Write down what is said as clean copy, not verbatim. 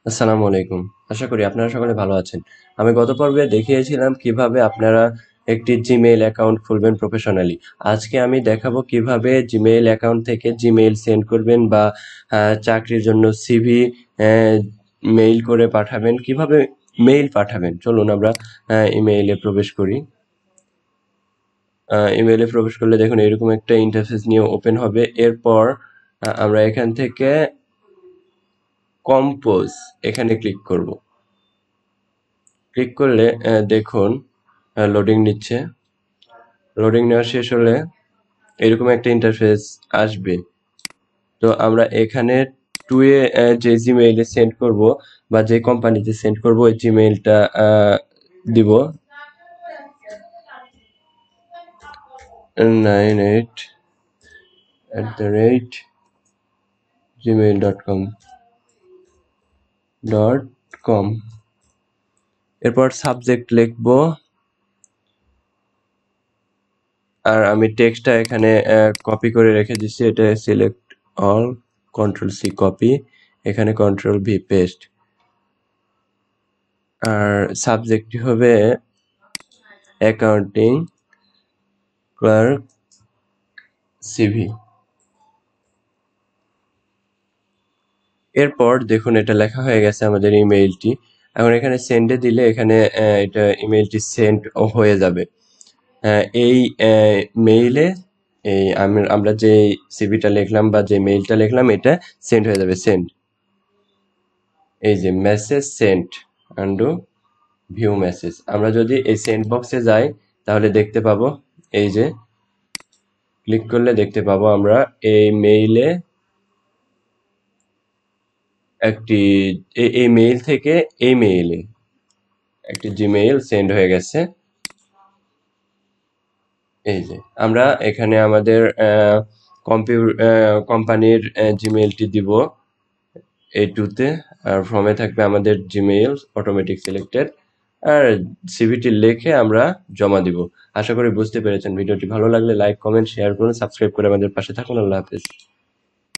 আসসালামু আলাইকুম। আশা করি আপনারা সকলে ভালো আছেন। আমি গত পর্বে দেখিয়েছিলাম কিভাবে আপনারা একটি জিমেইল অ্যাকাউন্ট খুলবেন প্রফেশনালি। আজকে আমি দেখাবো কিভাবে জিমেইল অ্যাকাউন্ট থেকে জিমেইল সেন্ড করবেন বা চাকরির জন্য সিভি মেইল করে পাঠাবেন, কিভাবে মেইল পাঠাবেন। চলুন আমরা ইমেইলে প্রবেশ করি। ইমেইলে প্রবেশ করলে দেখুন এরকম একটা ইন্টারফেস নিয়ে ওপেন হবে। এরপর আমরা এখান থেকে কম্পোজ এখানে ক্লিক করব। ক্লিক করলে দেখুন লোডিং নিচ্ছে। লোডিং নেওয়া শেষ হলে এরকম একটা ইন্টারফেস আসবে। তো আমরা এখানে টুয়ে যে জিমেইলে সেন্ড করব বা যে কোম্পানিতে সেন্ড করব ওই জিমেইলটা দিব 98@gmail.com। এরপর সাবজেক্ট লিখবো, আর আমি টেক্সটটা এখানে কপি করে রেখে দিচ্ছি। এটা select all, control C copy, এখানে কন্ট্রোল ভি পেস্ট। আর সাবজেক্টটি হবে অ্যাকাউন্টিং ক্লার্ক সিভি। এরপর দেখুন এটা লেখা হয়ে গেছে আমাদের ইমেইলটি। এখন এখানে সেন্ডে দিলে এখানে এটা ইমেইলটি সেন্ড হয়ে যাবে। এই মেইলে আমরা যে সিভিটা লিখলাম বা যে মেইলটা লিখলাম এটা সেন্ড হয়ে যাবে। সেন্ড, এই যে message sent undo view message. আমরা যদি এই সেন্ড বক্সে যাই তাহলে দেখতে পাবো, এই যে ক্লিক করলে দেখতে পাবো আমরা এই মেইলে একটি এই মেইল থেকে এই মেইলে একটি জিমেইল সেন্ড হয়ে গেছে। এই যে আমরা এখানে আমাদের কোম্পানির জিমেইলটি দিব এই টুতে, আর ফর্মে থাকবে আমাদের জিমেইল অটোমেটিক সিলেক্টেড, আর সিভিটি লিখে আমরা জমা দিব। আশা করি বুঝতে পেরেছেন। ভিডিওটি ভালো লাগলে লাইক, কমেন্ট, শেয়ার করুন, সাবস্ক্রাইব করে আমাদের পাশে থাকুন। আল্লাহ হাফেজ।